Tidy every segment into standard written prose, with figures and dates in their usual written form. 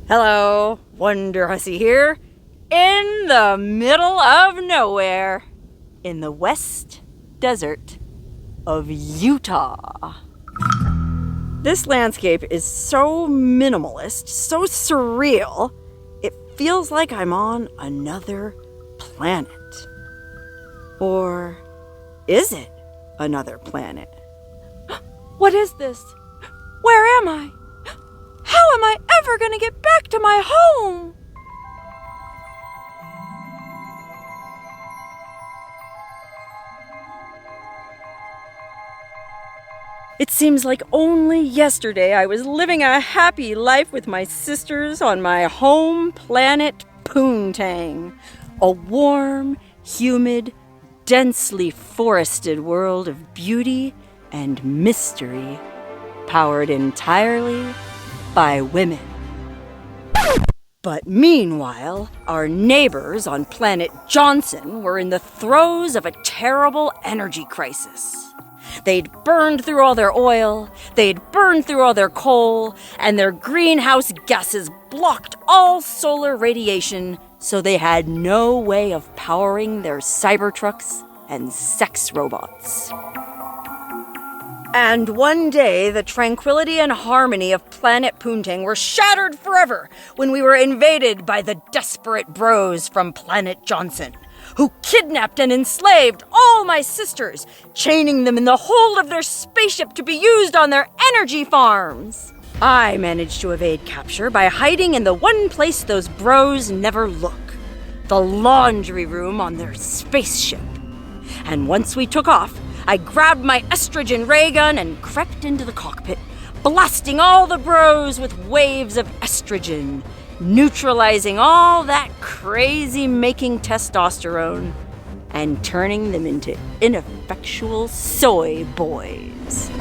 Hello, Wonderhussy here, in the middle of nowhere, in the West Desert of Utah. This landscape is so minimalist, so surreal, it feels like I'm on another planet. Or is it another planet? What is this? Where am I? How am I ever gonna get back to my home? It seems like only yesterday I was living a happy life with my sisters on my home planet Poontang, a warm, humid, densely forested world of beauty and mystery, powered entirely by women. But meanwhile, our neighbors on planet Johnson were in the throes of a terrible energy crisis. They'd burned through all their oil, they'd burned through all their coal, and their greenhouse gases blocked all solar radiation, so they had no way of powering their Cybertrucks and sex robots. And one day, the tranquility and harmony of planet Poontang were shattered forever when we were invaded by the desperate bros from planet Johnson, who kidnapped and enslaved all my sisters, chaining them in the hold of their spaceship to be used on their energy farms. I managed to evade capture by hiding in the one place those bros never look, the laundry room on their spaceship. And once we took off, I grabbed my estrogen ray gun and crept into the cockpit, blasting all the bros with waves of estrogen, neutralizing all that crazy-making testosterone, and turning them into ineffectual soy boys.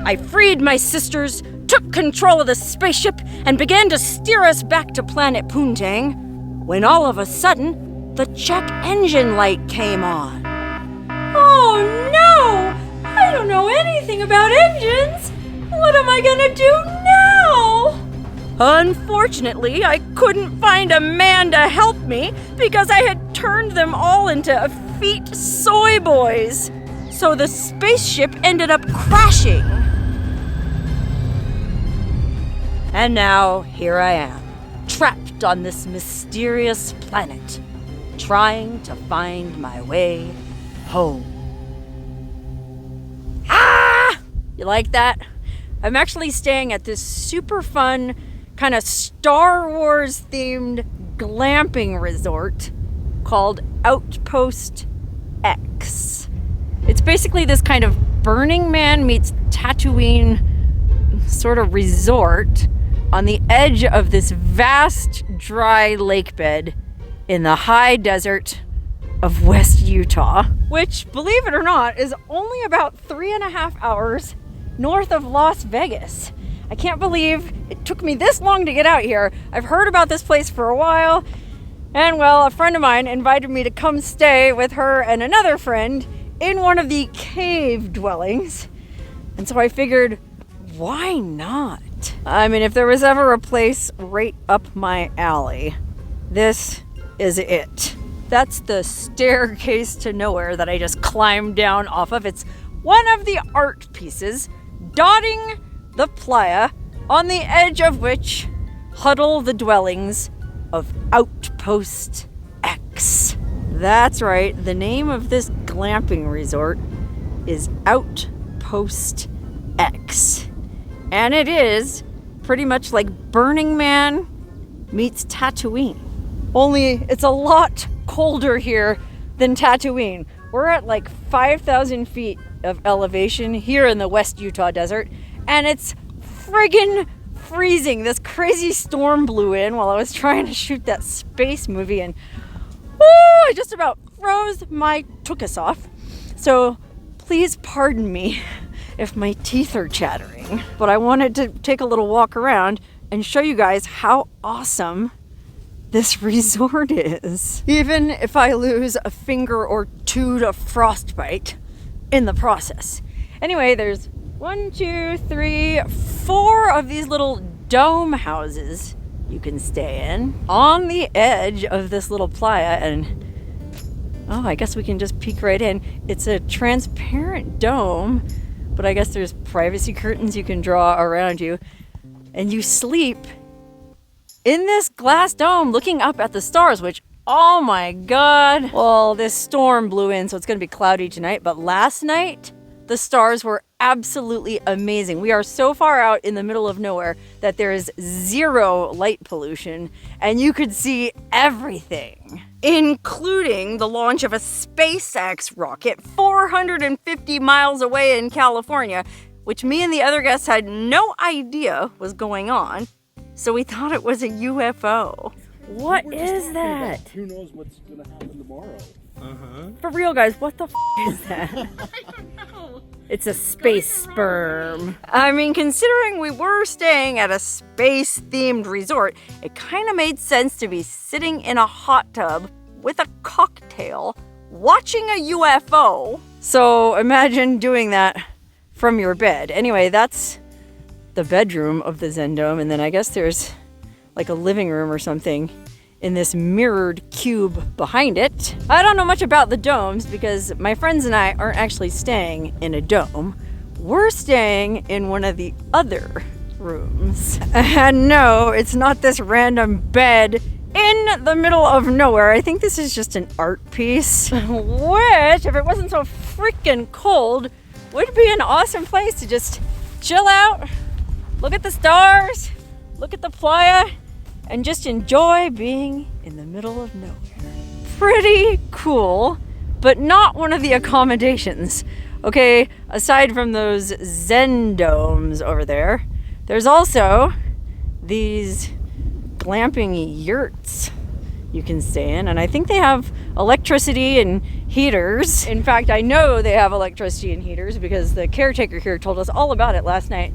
I freed my sisters, took control of the spaceship, and began to steer us back to planet Poontang, when all of a sudden, the check engine light came on. Oh no! I don't know anything about engines! What am I gonna do now? Unfortunately, I couldn't find a man to help me because I had turned them all into effete soy boys. So the spaceship ended up crashing. And now, here I am, trapped on this mysterious planet, trying to find my way home. Ah! You like that? I'm actually staying at this super fun, kind of Star Wars themed glamping resort called Outpost X. It's basically this kind of Burning Man meets Tatooine sort of resort on the edge of this vast, dry lake bed in the high desert of West Utah, which, believe it or not, is only about 3.5 hours north of Las Vegas. I can't believe it took me this long to get out here. I've heard about this place for a while, and well, a friend of mine invited me to come stay with her and another friend in one of the cave dwellings, and so I figured, why not? I mean, if there was ever a place right up my alley, this is it. That's the staircase to nowhere that I just climbed down off of. It's one of the art pieces dotting the playa on the edge of which huddle the dwellings of Outpost X. That's right, the name of this glamping resort is Outpost X. And it is pretty much like Burning Man meets Tatooine. Only it's a lot colder here than Tatooine. We're at like 5,000 feet of elevation here in the West Utah desert, and it's friggin' freezing. This crazy storm blew in while I was trying to shoot that space movie, and I just about froze my tuchus off. So please pardon me if my teeth are chattering. But I wanted to take a little walk around and show you guys how awesome this resort is. Even if I lose a finger or two to frostbite in the process. Anyway, there's 1, 2, 3, 4 of these little dome houses you can stay in on the edge of this little playa. And oh, I guess we can just peek right in. It's a transparent dome, but I guess there's privacy curtains you can draw around you. And you sleep in this glass dome looking up at the stars, which, oh my God. Well, this storm blew in, so it's gonna be cloudy tonight, but last night, the stars were absolutely amazing. We are so far out in the middle of nowhere that there is zero light pollution, and you could see everything, including the launch of a SpaceX rocket 450 miles away in California, which me and the other guests had no idea was going on. So we thought it was a UFO. What is that? Who knows what's gonna happen tomorrow? For real, guys, what the is that? I don't know. It's a space sperm. I mean, considering we were staying at a space-themed resort, it kind of made sense to be sitting in a hot tub with a cocktail, watching a UFO. So imagine doing that from your bed. Anyway, that's the bedroom of the Zen Dome, and then I guess there's like a living room or something in this mirrored cube behind it. I don't know much about the domes because my friends and I aren't actually staying in a dome. We're staying in one of the other rooms. And no, it's not this random bed in the middle of nowhere. I think this is just an art piece, which, if it wasn't so freaking cold, would be an awesome place to just chill out, look at the stars, look at the playa, and just enjoy being in the middle of nowhere. Pretty cool, but not one of the accommodations. Okay, aside from those Zen domes over there, there's also these glamping yurts you can stay in, and I think they have electricity and heaters. In fact, I know they have electricity and heaters because the caretaker here told us all about it last night.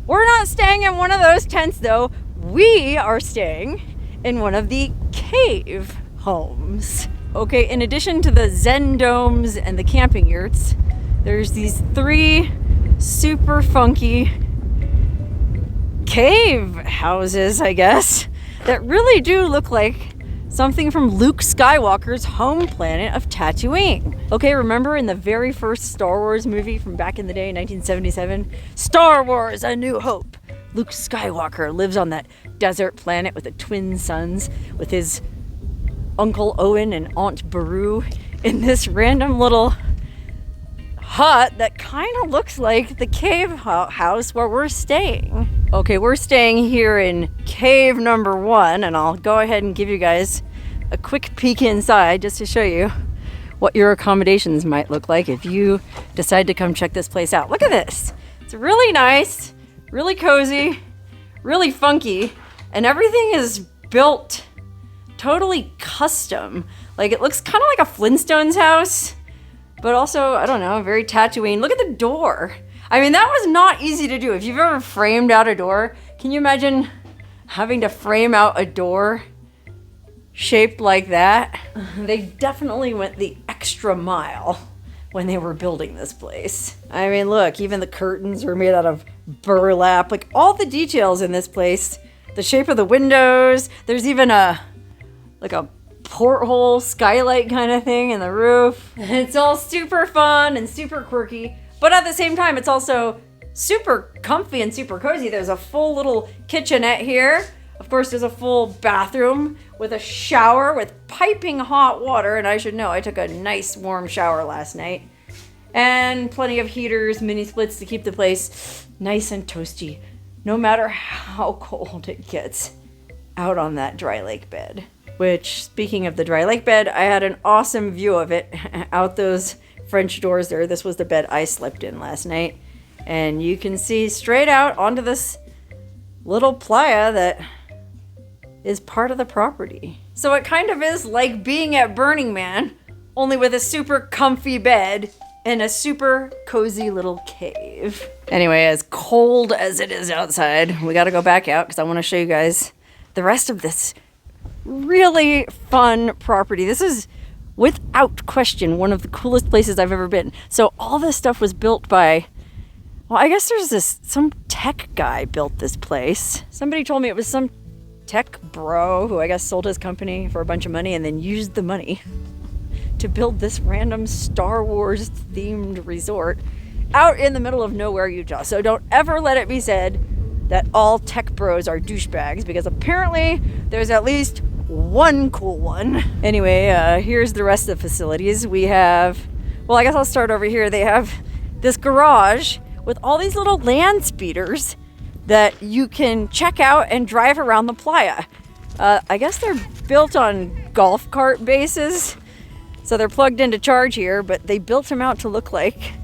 We're not staying in one of those tents though. We are staying in one of the cave homes. Okay, in addition to the Zen domes and the camping yurts, there's these 3 super funky cave houses, I guess, that really do look like something from Luke Skywalker's home planet of Tatooine. Okay, remember in the very first Star Wars movie from back in the day, 1977? Star Wars: A New Hope. Luke Skywalker lives on that desert planet with the twin suns, with his Uncle Owen and Aunt Beru in this random little hut that kind of looks like the cave house where we're staying. Okay, we're staying here in cave number 1, and I'll go ahead and give you guys a quick peek inside just to show you what your accommodations might look like if you decide to come check this place out. Look at this. It's really nice, really cozy, really funky, and everything is built totally custom. Like, it looks kind of like a Flintstones house, but also, I don't know, very Tatooine. Look at the door. I mean, that was not easy to do. If you've ever framed out a door, can you imagine having to frame out a door shaped like that? They definitely went the extra mile when they were building this place. I mean, look, even the curtains were made out of burlap. Like, all the details in this place, the shape of the windows, there's even a porthole skylight kind of thing in the roof. It's all super fun and super quirky, but at the same time, it's also super comfy and super cozy. There's a full little kitchenette here. Of course, there's a full bathroom with a shower with piping hot water, and I should know, I took a nice warm shower last night. And plenty of heaters, mini splits to keep the place nice and toasty, no matter how cold it gets out on that dry lake bed. Which, speaking of the dry lake bed, I had an awesome view of it out those French doors there. This was the bed I slept in last night. And you can see straight out onto this little playa that is part of the property. So it kind of is like being at Burning Man, only with a super comfy bed and a super cozy little cave. Anyway, as cold as it is outside, we gotta go back out because I want to show you guys the rest of this really fun property. This is, without question, one of the coolest places I've ever been. So all this stuff was built by Well, I guess there's some tech guy built this place. Somebody told me it was some tech bro who I guess sold his company for a bunch of money and then used the money to build this random Star Wars themed resort out in the middle of nowhere, Utah. So don't ever let it be said that all tech bros are douchebags, because apparently there's at least one cool one. Anyway, here's the rest of the facilities. We have, well, I guess I'll start over here. They have this garage with all these little land speeders that you can check out and drive around the playa. I guess they're built on golf cart bases, so they're plugged into charge here, but they built them out to look like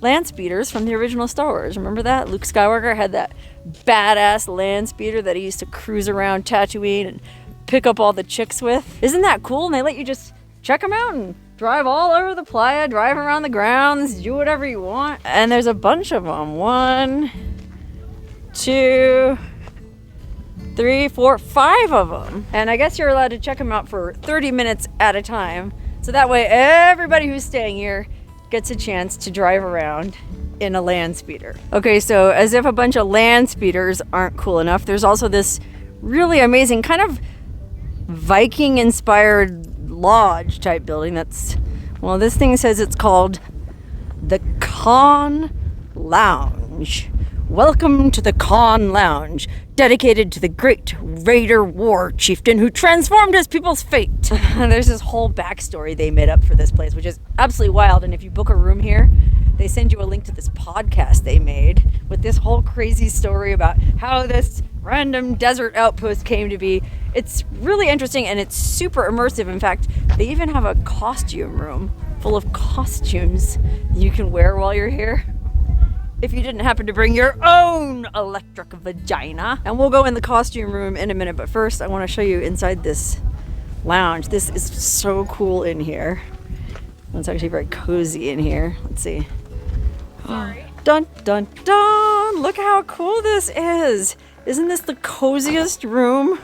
land speeders from the original Star Wars. Remember that? Luke Skywalker had that badass land speeder that he used to cruise around Tatooine and pick up all the chicks with. Isn't that cool? And they let you just check them out and drive all over the playa, drive around the grounds, do whatever you want. And there's a bunch of them. 1, 2, 3, 4, 5 of them. And I guess you're allowed to check them out for 30 minutes at a time. So that way everybody who's staying here gets a chance to drive around in a land speeder. Okay, so as if a bunch of land speeders aren't cool enough, there's also this really amazing kind of Viking inspired lodge type building that's, well, this thing says it's called the Khan Lounge. Welcome to the Khan Lounge, dedicated to the great Raider war chieftain who transformed his people's fate. There's this whole backstory they made up for this place, which is absolutely wild. And if you book a room here, they send you a link to this podcast they made with this whole crazy story about how this random desert outpost came to be. It's really interesting and it's super immersive. In fact, they even have a costume room full of costumes you can wear while you're here, if you didn't happen to bring your own electric vagina. And we'll go in the costume room in a minute, but first I want to show you inside this lounge. This is so cool in here. It's actually very cozy in here. Let's see. Sorry. Dun, dun, dun! Look how cool this is! Isn't this the coziest room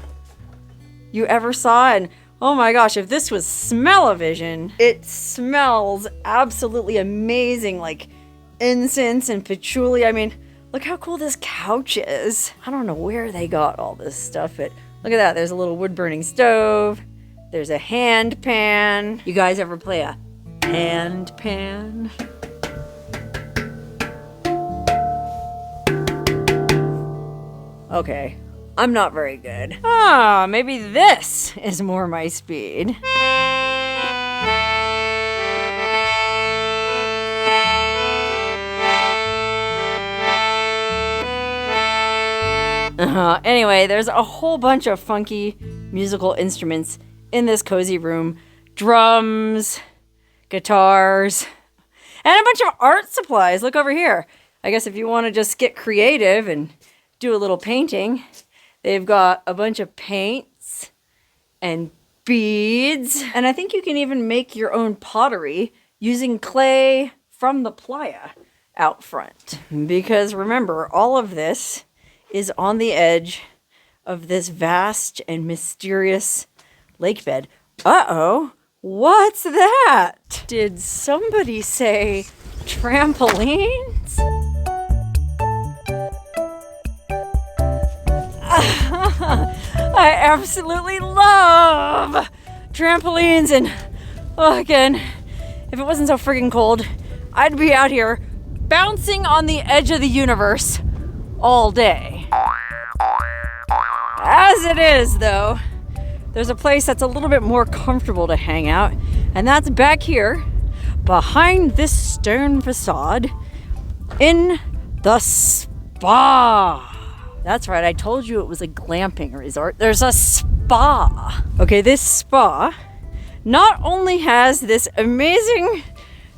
you ever saw? And oh my gosh, if this was smell-o-vision, it smells absolutely amazing, like incense and patchouli. I mean, look how cool this couch is. I don't know where they got all this stuff, but look at that. There's a little wood-burning stove. There's a hand pan. You guys ever play a hand pan? Okay, I'm not very good. Maybe this is more my speed. Anyway, there's a whole bunch of funky musical instruments in this cozy room. Drums, guitars, and a bunch of art supplies. Look over here. I guess if you want to just get creative and do a little painting, they've got a bunch of paints and beads. And I think you can even make your own pottery using clay from the playa out front. Because remember, all of this is on the edge of this vast and mysterious lake bed. Uh-oh, what's that? Did somebody say trampolines? I absolutely love trampolines, and again, if it wasn't so friggin' cold, I'd be out here bouncing on the edge of the universe all day. As it is, though, there's a place that's a little bit more comfortable to hang out, and that's back here, behind this stone facade, in the spa. That's right, I told you it was a glamping resort. There's a spa. Okay, this spa not only has this amazing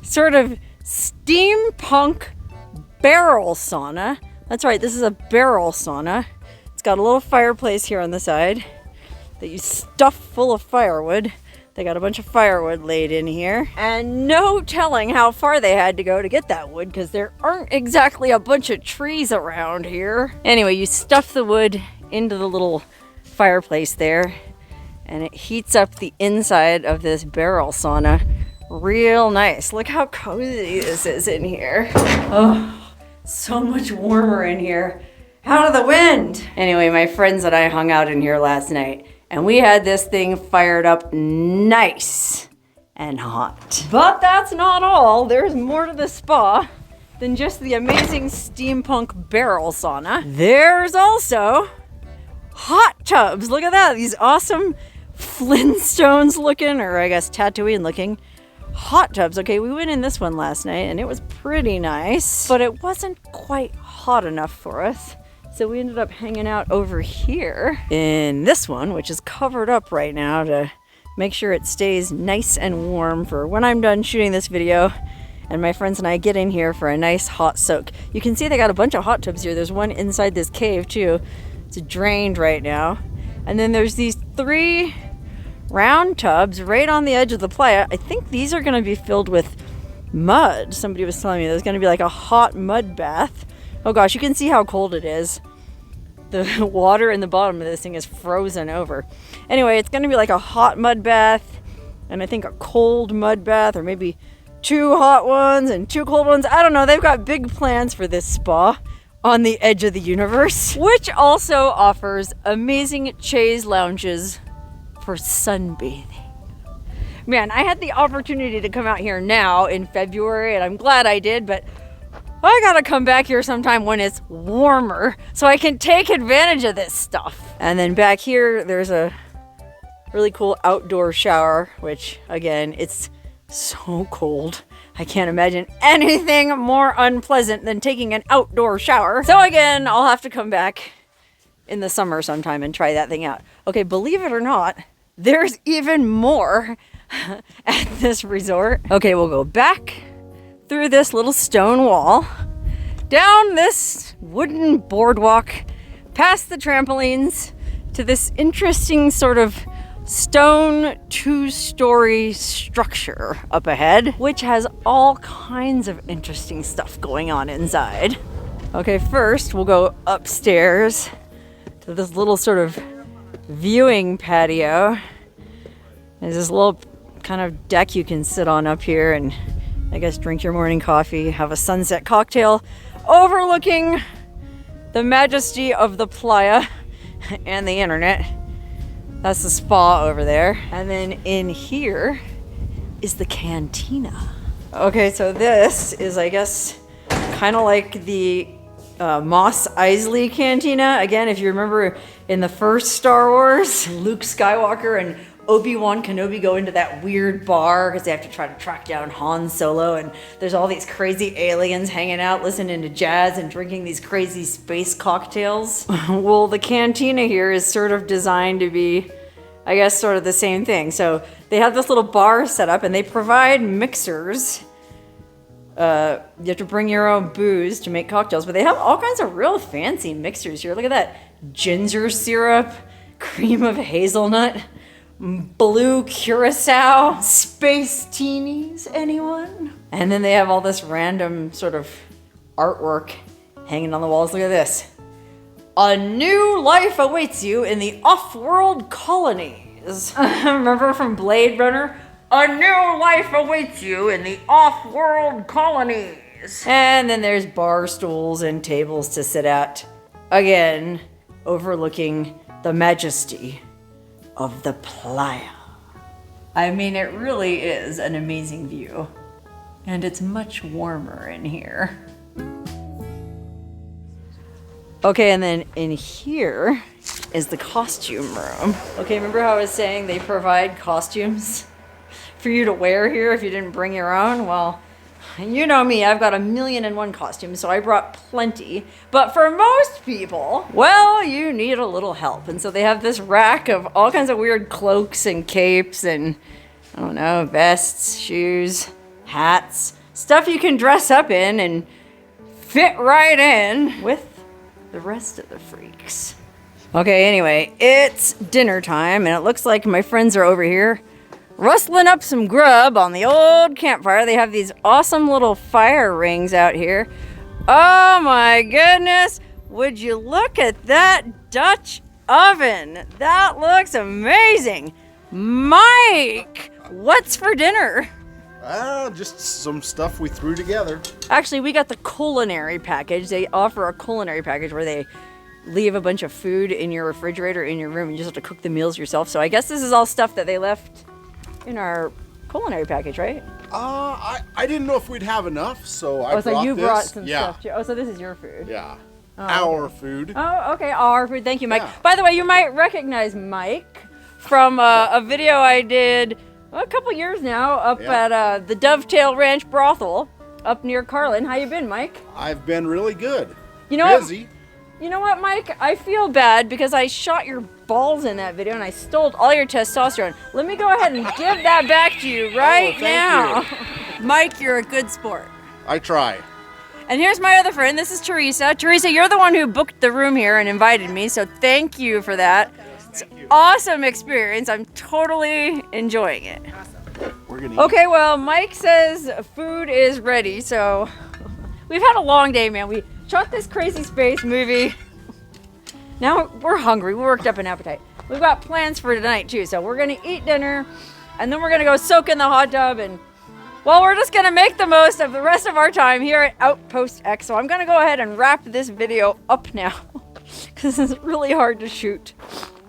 sort of steampunk barrel sauna. That's right, this is a barrel sauna. It's got a little fireplace here on the side that you stuff full of firewood. They got a bunch of firewood laid in here. And no telling how far they had to go to get that wood, because there aren't exactly a bunch of trees around here. Anyway, you stuff the wood into the little fireplace there, and it heats up the inside of this barrel sauna real nice. Look how cozy this is in here. Oh, So much warmer in here. Out of the wind. Anyway, my friends and I hung out in here last night, and we had this thing fired up nice and hot. But that's not all. There's more to the spa than just the amazing steampunk barrel sauna. There's also hot tubs. Look at that. These awesome Flintstones looking, or I guess Tatooine looking hot tubs. Okay, we went in this one last night and it was pretty nice, but it wasn't quite hot enough for us. So we ended up hanging out over here in this one, which is covered up right now to make sure it stays nice and warm for when I'm done shooting this video and my friends and I get in here for a nice hot soak. You can see they got a bunch of hot tubs here. There's one inside this cave too. It's drained right now. And then there's these 3 round tubs right on the edge of the playa. I think these are gonna be filled with mud. Somebody was telling me there's gonna be like a hot mud bath. Oh gosh, you can see how cold it is. The water in the bottom of this thing is frozen over. Anyway, it's gonna be like a hot mud bath and I think a cold mud bath, or maybe 2 hot ones and 2 cold ones. I don't know, they've got big plans for this spa on the edge of the universe, which also offers amazing chaise lounges for sunbathing. Man, I had the opportunity to come out here now in February and I'm glad I did, but I gotta come back here sometime when it's warmer so I can take advantage of this stuff. And then back here, there's a really cool outdoor shower, which again, it's so cold. I can't imagine anything more unpleasant than taking an outdoor shower. So again, I'll have to come back in the summer sometime and try that thing out. Okay, believe it or not, there's even more at this resort. Okay, we'll go back through this little stone wall, down this wooden boardwalk, past the trampolines, to this interesting sort of stone 2-story structure up ahead, which has all kinds of interesting stuff going on inside. Okay, first we'll go upstairs to this little sort of viewing patio. There's this little kind of deck you can sit on up here and I guess drink your morning coffee, have a sunset cocktail overlooking the majesty of the playa and the internet. That's the spa over there. And then in here is the cantina. Okay, so this is, I guess, kind of like the Mos Eisley Cantina. Again, if you remember in the first Star Wars, Luke Skywalker and Obi-Wan Kenobi go into that weird bar because they have to try to track down Han Solo, and there's all these crazy aliens hanging out listening to jazz and drinking these crazy space cocktails. Well, the cantina here is sort of designed to be, I guess, sort of the same thing. So they have this little bar set up and they provide mixers. You have to bring your own booze to make cocktails, but they have all kinds of real fancy mixers here. Look at that. Ginger syrup, cream of hazelnut, blue curacao, space teenies, anyone? And then they have all this random sort of artwork hanging on the walls. Look at this. A new life awaits you in the off-world colonies. Remember from Blade Runner? A new life awaits you in the off-world colonies. And then there's bar stools and tables to sit at. Again, overlooking the majesty of the playa. I mean, it really is an amazing view. And it's much warmer in here. Okay, and then in here is the costume room. Okay, remember how I was saying they provide costumes for you to wear here if you didn't bring your own? Well, you know me, I've got 1,000,001 costumes, so I brought plenty. But for most people, well, you need a little help. And so they have this rack of all kinds of weird cloaks and capes and, I don't know, vests, shoes, hats, stuff you can dress up in and fit right in with the rest of the freaks. Okay, anyway, it's dinner time and it looks like my friends are over here rustling up some grub on the old campfire. They have these awesome little fire rings out here. Oh my goodness, would you look at that Dutch oven? That looks amazing. Mike, what's for dinner? Just some stuff we threw together. Actually, we got the culinary package. They offer a culinary package where they leave a bunch of food in your refrigerator in your room and you just have to cook the meals yourself. So I guess this is all stuff that they left in our culinary package, right? I didn't know if we'd have enough, so I brought so you this. brought some stuff too. Oh, so this is your food. Yeah. Our food. Oh, okay. Our food. Thank you, Mike. Yeah. By the way, you might recognize Mike from a video I did a couple years now up at the Dovetail Ranch Brothel up near Carlin. How you been, Mike? I've been really good. You know Busy. You know what, Mike? I feel bad because I shot your balls in that video and I stole all your testosterone. Let me go ahead and give that back to you right now. Mike, you're a good sport. I try. And here's my other friend. This is Teresa. Teresa, you're the one who booked the room here and invited me, so thank you for that. It's an awesome experience. I'm totally enjoying it. We're gonna eat. Okay, well, Mike says food is ready, so we've had a long day, man. We shot this crazy space movie. Now we're hungry. We worked up an appetite. We've got plans for tonight, too, so we're going to eat dinner, and then we're going to go soak in the hot tub, and well, we're just going to make the most of the rest of our time here at Outpost X. So I'm going to go ahead and wrap this video up now because it's really hard to shoot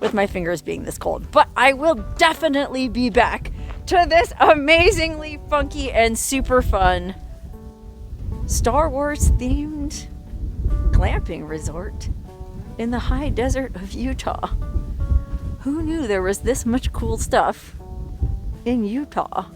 with my fingers being this cold. But I will definitely be back to this amazingly funky and super fun Star Wars themed glamping resort in the high desert of Utah. Who knew there was this much cool stuff in Utah?